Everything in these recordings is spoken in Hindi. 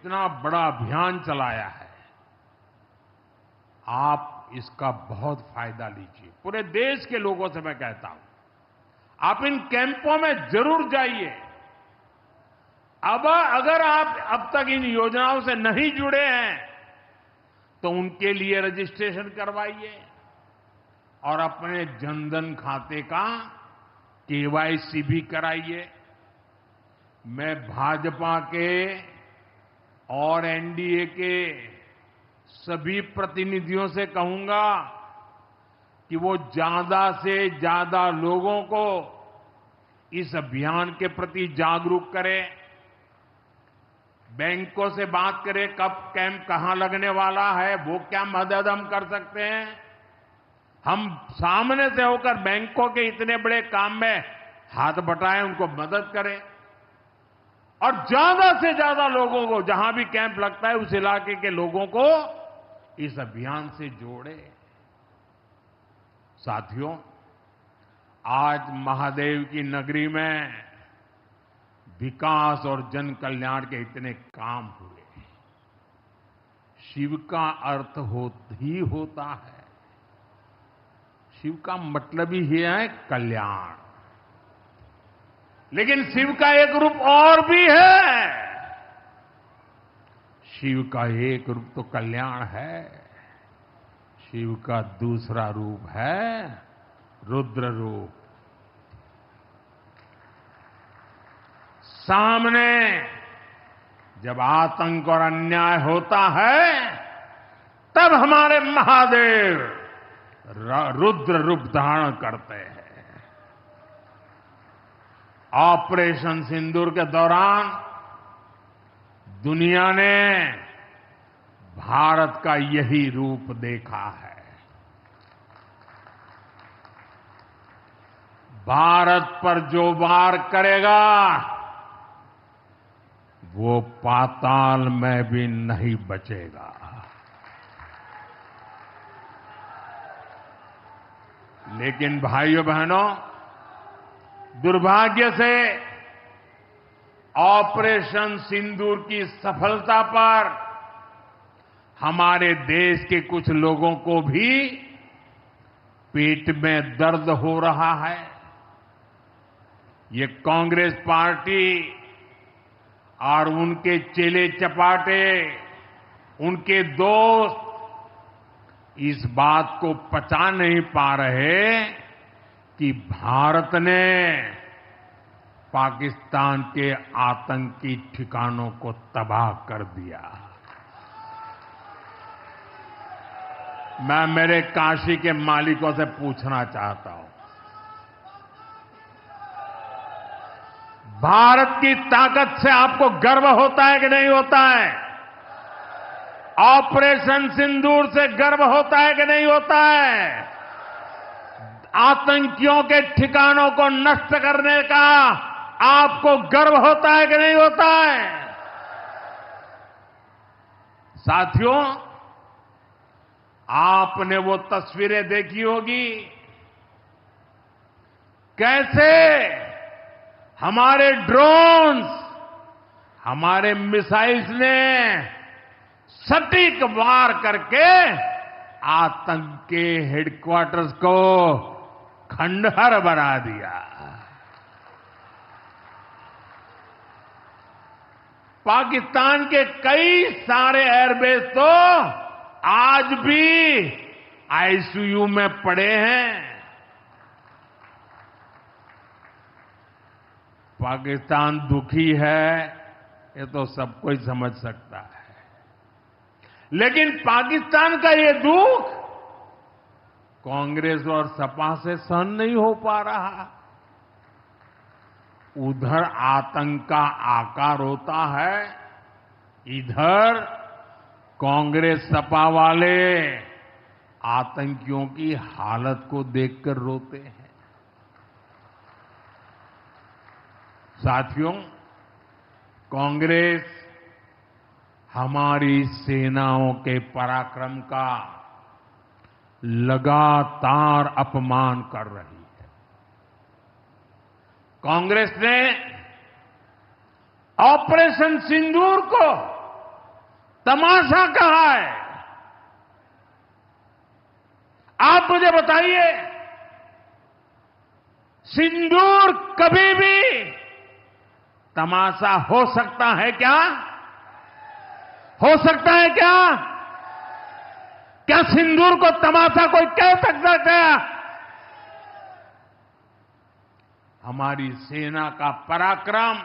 इतना बड़ा अभियान चलाया है, आप इसका बहुत फायदा लीजिए। पूरे देश के लोगों से मैं कहता हूं, आप इन कैंपों में जरूर जाइए। अब अगर आप अब तक इन योजनाओं से नहीं जुड़े हैं तो उनके लिए रजिस्ट्रेशन करवाइए और अपने जनधन खाते का केवाईसी भी कराइए। मैं भाजपा के और एनडीए के सभी प्रतिनिधियों से कहूंगा कि वो ज्यादा से ज्यादा लोगों को इस अभियान के प्रति जागरूक करें। बैंकों से बात करें, कब कैंप कहां लगने वाला है, वो क्या मदद हम कर सकते हैं। हम सामने से होकर बैंकों के इतने बड़े काम में हाथ बटाएं, उनको मदद करें और ज्यादा से ज्यादा लोगों को, जहां भी कैंप लगता है उस इलाके के लोगों को इस अभियान से जोड़े। साथियों, आज महादेव की नगरी में विकास और जन कल्याण के इतने काम हुए। शिव का अर्थ ही होता है, शिव का मतलब ही है कल्याण। लेकिन शिव का एक रूप और भी है। शिव का एक रूप तो कल्याण है, शिव का दूसरा रूप है रुद्र रूप। सामने जब आतंक और अन्याय होता है तब हमारे महादेव रुद्र रूप धारण करते हैं। ऑपरेशन सिंदूर के दौरान दुनिया ने भारत का यही रूप देखा है। भारत पर जो वार करेगा वो पाताल में भी नहीं बचेगा। लेकिन भाइयों बहनों, दुर्भाग्य से ऑपरेशन सिंदूर की सफलता पर हमारे देश के कुछ लोगों को भी पेट में दर्द हो रहा है। ये कांग्रेस पार्टी और उनके चेले चपाटे, उनके दोस्त इस बात को पचा नहीं पा रहे कि भारत ने पाकिस्तान के आतंकी ठिकानों को तबाह कर दिया। मैं मेरे काशी के मालिकों से पूछना चाहता हूं, भारत की ताकत से आपको गर्व होता है कि नहीं होता है? ऑपरेशन सिंदूर से गर्व होता है कि नहीं होता है? आतंकियों के ठिकानों को नष्ट करने का आपको गर्व होता है कि नहीं होता है? साथियों, आपने वो तस्वीरें देखी होगी, कैसे हमारे ड्रोन्स, हमारे मिसाइल्स ने सटीक वार करके आतंक के हेडक्वार्टर्स को खंडहर बना दिया। पाकिस्तान के कई सारे एयरबेस तो आज भी आईसीयू में पड़े हैं। पाकिस्तान दुखी है, ये तो सब कोई समझ सकता है। लेकिन पाकिस्तान का ये दुख कांग्रेस और सपा से सहन नहीं हो पा रहा। उधर आतंक का आकार होता है, इधर कांग्रेस सपा वाले आतंकियों की हालत को देखकर रोते हैं। साथियों, कांग्रेस हमारी सेनाओं के पराक्रम का लगातार अपमान कर रही है। कांग्रेस ने ऑपरेशन सिंदूर को तमाशा कहाँ है? आप मुझे बताइए, सिंदूर कभी भी तमाशा हो सकता है क्या? हो सकता है क्या? क्या सिंदूर को तमाशा कोई कह सकता है क्या? हमारी सेना का पराक्रम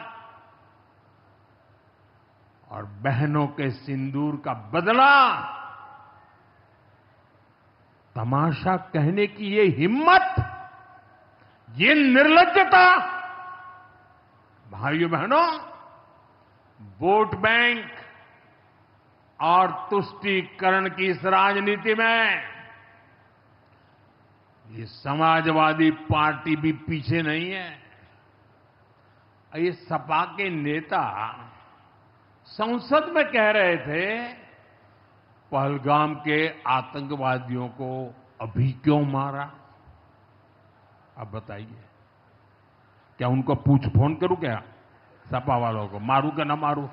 और बहनों के सिंदूर का बदला तमाशा कहने की ये हिम्मत, ये निर्लज्जता, भाइयों बहनों, वोट बैंक और तुष्टीकरण की इस राजनीति में ये समाजवादी पार्टी भी पीछे नहीं है। ये सपा के नेता संसद में कह रहे थे, पहलगाम के आतंकवादियों को अभी क्यों मारा? अब बताइए, क्या उनको पूछ फोन करूं क्या? सपा वालों को मारूं क्या ना मारूं?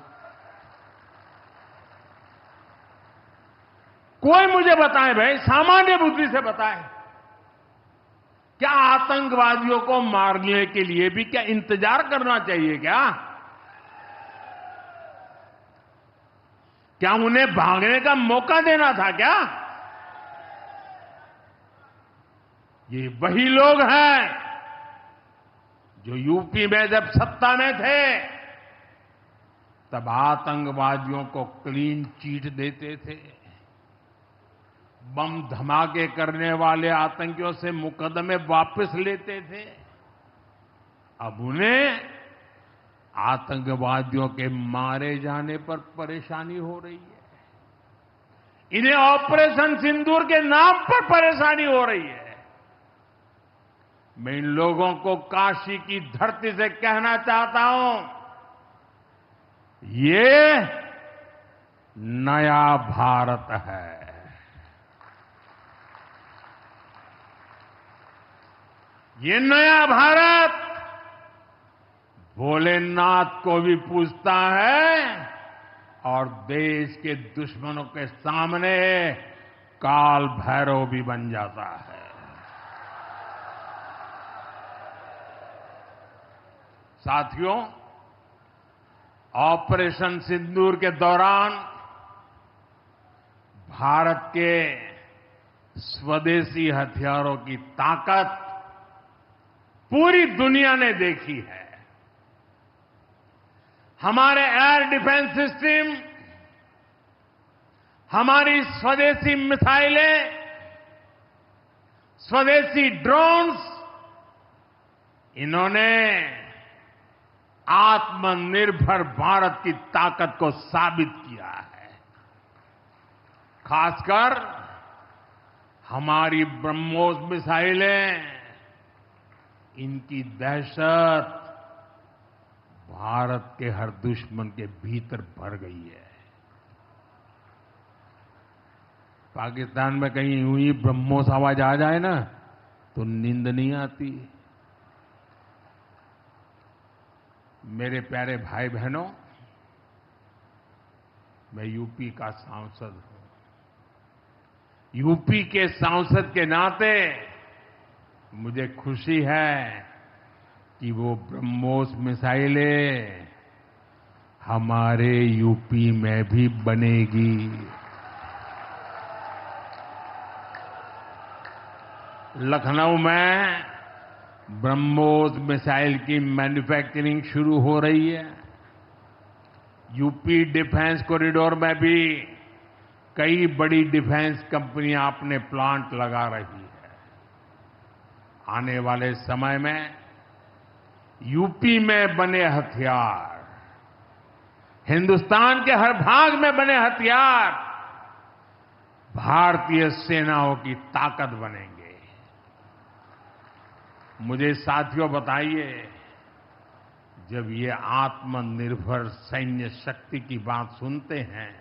कोई मुझे बताए भाई, सामान्य बुद्धि से बताए, क्या आतंकवादियों को मारने के लिए भी क्या इंतजार करना चाहिए क्या? क्या उन्हें भागने का मौका देना था क्या? ये वही लोग हैं जो यूपी में जब सत्ता में थे तब आतंकवादियों को क्लीन चिट देते थे, बम धमाके करने वाले आतंकियों से मुकदमे वापस लेते थे। अब उन्हें आतंकवादियों के मारे जाने पर परेशानी हो रही है। इन्हें ऑपरेशन सिंदूर के नाम पर परेशानी हो रही है। मैं इन लोगों को काशी की धरती से कहना चाहता हूं, ये नया भारत है। ये नया भारत भोलेनाथ को भी पूजता है और देश के दुश्मनों के सामने काल भैरव भी बन जाता है। साथियों, ऑपरेशन सिंदूर के दौरान भारत के स्वदेशी हथियारों की ताकत पूरी दुनिया ने देखी है। हमारे एयर डिफेंस सिस्टम, हमारी स्वदेशी मिसाइलें, स्वदेशी ड्रोन्स, इन्होंने आत्मनिर्भर भारत की ताकत को साबित किया है। खासकर हमारी ब्रह्मोस मिसाइलें, इनकी दहशत भारत के हर दुश्मन के भीतर भर गई है। पाकिस्तान में कहीं यूं ही ब्रह्मोस आवाज आ जाए ना तो नींद नहीं आती। मेरे प्यारे भाई बहनों, मैं यूपी का सांसद हूं। यूपी के सांसद के नाते मुझे खुशी है कि वो ब्रह्मोस मिसाइलें हमारे यूपी में भी बनेगी। लखनऊ में ब्रह्मोस मिसाइल की मैन्युफैक्चरिंग शुरू हो रही है। यूपी डिफेंस कॉरिडोर में भी कई बड़ी डिफेंस कंपनियां अपने प्लांट लगा रही है। आने वाले समय में यूपी में बने हथियार, हिंदुस्तान के हर भाग में बने हथियार भारतीय सेनाओं की ताकत बनेंगे। मुझे साथियों बताइए, जब ये आत्मनिर्भर सैन्य शक्ति की बात सुनते हैं,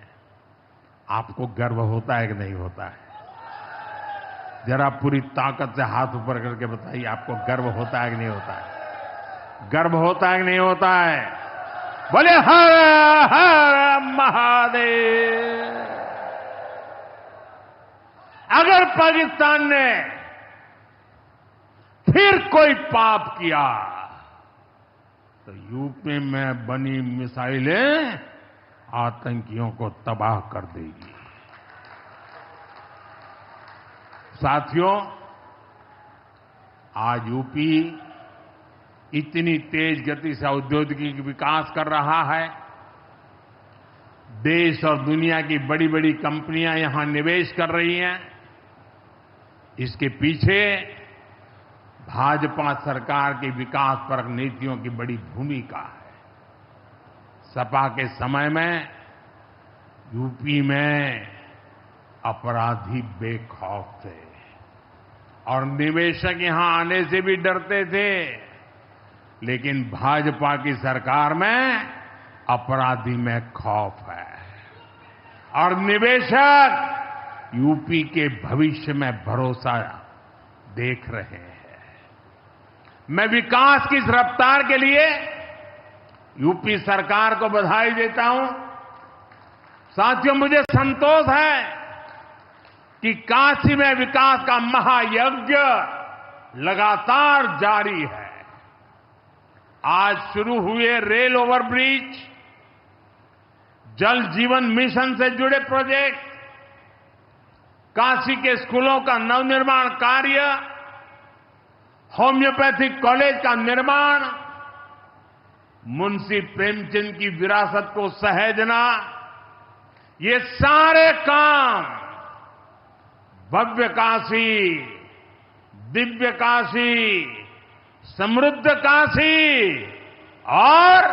आपको गर्व होता है कि नहीं होता है? जरा पूरी ताकत से हाथ ऊपर करके बताइए, आपको गर्व होता है कि नहीं होता है? गर्व होता है कि नहीं होता है? बोले हर हर महादेव। अगर पाकिस्तान ने फिर कोई पाप किया तो यूपी में बनी मिसाइलें आतंकियों को तबाह कर देगी। साथियों, आज यूपी इतनी तेज गति से औद्योगिक विकास कर रहा है। देश और दुनिया की बड़ी बड़ी कंपनियां यहां निवेश कर रही हैं। इसके पीछे भाजपा सरकार की विकासपरक नीतियों की बड़ी भूमिका है। सपा के समय में यूपी में अपराधी बेखौफ थे और निवेशक यहां आने से भी डरते थे, लेकिन भाजपा की सरकार में अपराधी में खौफ है और निवेशक यूपी के भविष्य में भरोसा देख रहे हैं। मैं विकास की इस रफ्तार के लिए यूपी सरकार को बधाई देता हूं। साथियों, मुझे संतोष है कि काशी में विकास का महायज्ञ लगातार जारी है। आज शुरू हुए रेल ओवरब्रिज, जल जीवन मिशन से जुड़े प्रोजेक्ट, काशी के स्कूलों का नवनिर्माण कार्य, होम्योपैथिक कॉलेज का निर्माण, मुंशी प्रेमचंद की विरासत को सहेजना, ये सारे काम भव्य काशी, दिव्य काशी, समृद्ध काशी और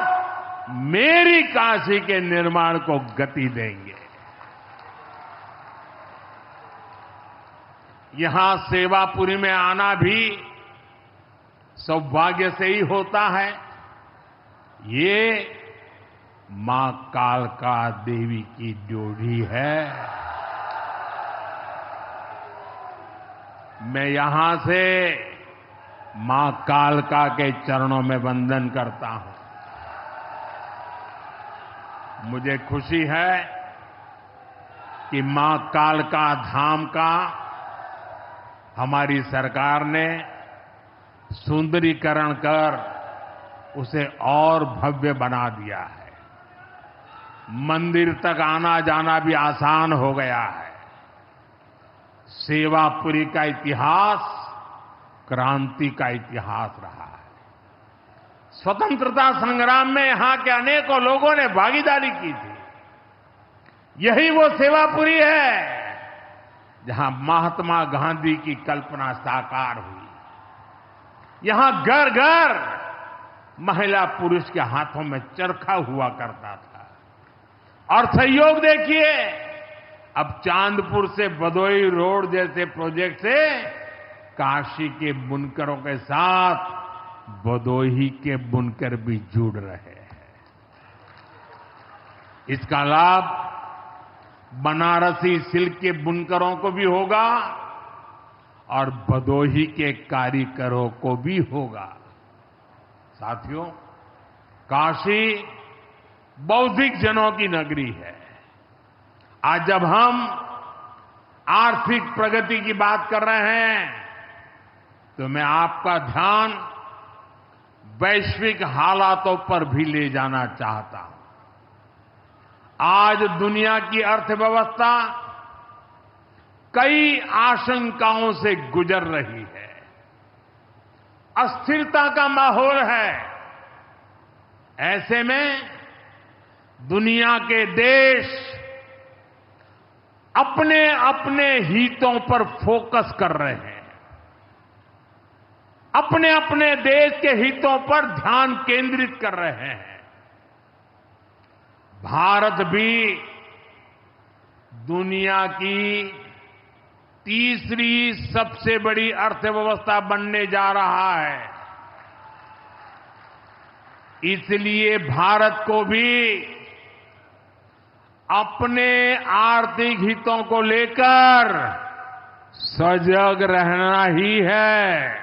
मेरी काशी के निर्माण को गति देंगे। यहां सेवापुरी में आना भी सौभाग्य से ही होता है। ये मां कालका देवी की ड्योढ़ी है। मैं यहां से मां कालका के चरणों में वंदन करता हूं। मुझे खुशी है कि मां कालका धाम का हमारी सरकार ने सुंदरीकरण कर उसे और भव्य बना दिया है। मंदिर तक आना जाना भी आसान हो गया है। सेवापुरी का इतिहास क्रांति का इतिहास रहा है। स्वतंत्रता संग्राम में यहां के अनेकों लोगों ने भागीदारी की थी। यही वो सेवापुरी है जहां महात्मा गांधी की कल्पना साकार हुई। यहां घर घर महिला पुरुष के हाथों में चरखा हुआ करता था। और सहयोग देखिए, अब चांदपुर से भदोई रोड जैसे प्रोजेक्ट से काशी के बुनकरों के साथ भदोही के बुनकर भी जुड़ रहे हैं। इसका लाभ बनारसी सिल्क के बुनकरों को भी होगा और भदोही के कारीगरों को भी होगा। साथियों, काशी बौद्धिक जनों की नगरी है। आज जब हम आर्थिक प्रगति की बात कर रहे हैं तो मैं आपका ध्यान वैश्विक हालातों पर भी ले जाना चाहता हूं। आज दुनिया की अर्थव्यवस्था कई आशंकाओं से गुजर रही है। अस्थिरता का माहौल है। ऐसे में दुनिया के देश अपने अपने हितों पर फोकस कर रहे हैं। अपने अपने देश के हितों पर ध्यान केंद्रित कर रहे हैं। भारत भी दुनिया की तीसरी सबसे बड़ी अर्थव्यवस्था बनने जा रहा है। इसलिए भारत को भी अपने आर्थिक हितों को लेकर सजग रहना ही है।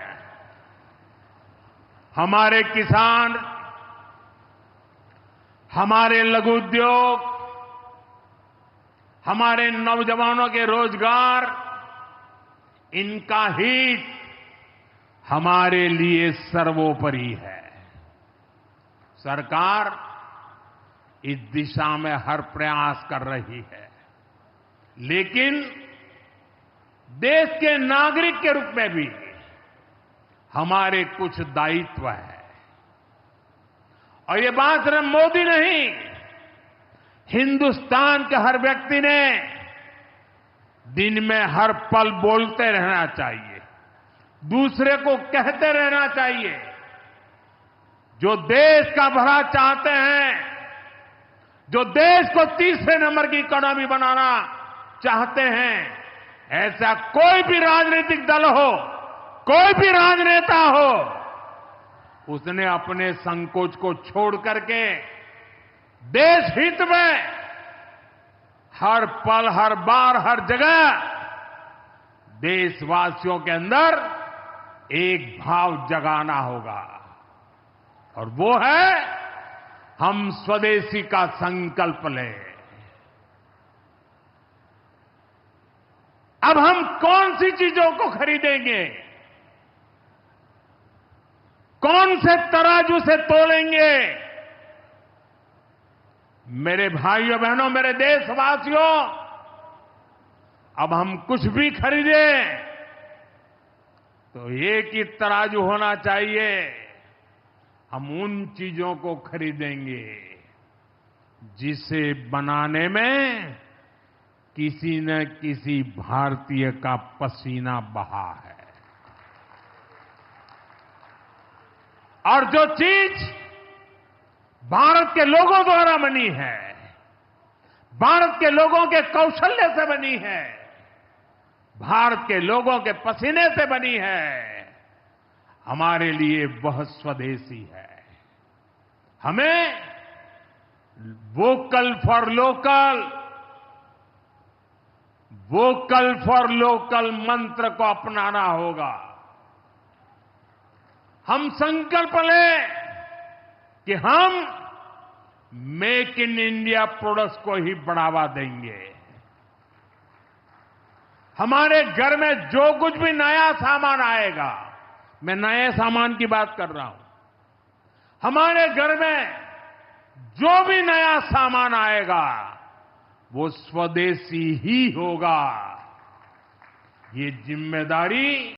हमारे किसान हमारे लघु उद्योग, हमारे नौजवानों के रोजगार, इनका हित हमारे लिए सर्वोपरि है। सरकार इस दिशा में हर प्रयास कर रही है, लेकिन देश के नागरिक के रूप में भी हमारे कुछ दायित्व है। और ये बात सिर्फ मोदी नहीं, हिंदुस्तान के हर व्यक्ति ने दिन में हर पल बोलते रहना चाहिए, दूसरे को कहते रहना चाहिए। जो देश का भला चाहते हैं, जो देश को तीसरे नंबर की इकोनॉमी बनाना चाहते हैं, ऐसा कोई भी राजनीतिक दल हो, कोई भी राजनेता हो, उसने अपने संकोच को छोड़ करके देश हित में हर पल, हर बार, हर जगह देशवासियों के अंदर एक भाव जगाना होगा, और वो है हम स्वदेशी का संकल्प लें। अब हम कौन सी चीजों को खरीदेंगे, कौन से तराजू से तोलेंगे? मेरे भाइयों बहनों, मेरे देशवासियों, अब हम कुछ भी खरीदें तो एक ही तराजू होना चाहिए। हम उन चीजों को खरीदेंगे जिसे बनाने में किसी न किसी भारतीय का पसीना बहा है। और जो चीज भारत के लोगों द्वारा बनी है, भारत के लोगों के कौशल्य से बनी है, भारत के लोगों के पसीने से बनी है, हमारे लिए वह स्वदेशी है। हमें vocal for local, vocal for local मंत्र को अपनाना होगा। हम संकल्प लें कि हम मेक इन इंडिया प्रोडक्ट्स को ही बढ़ावा देंगे। हमारे घर में जो कुछ भी नया सामान आएगा, मैं नए सामान की बात कर रहा हूं, हमारे घर में जो भी नया सामान आएगा वो स्वदेशी ही होगा। ये जिम्मेदारी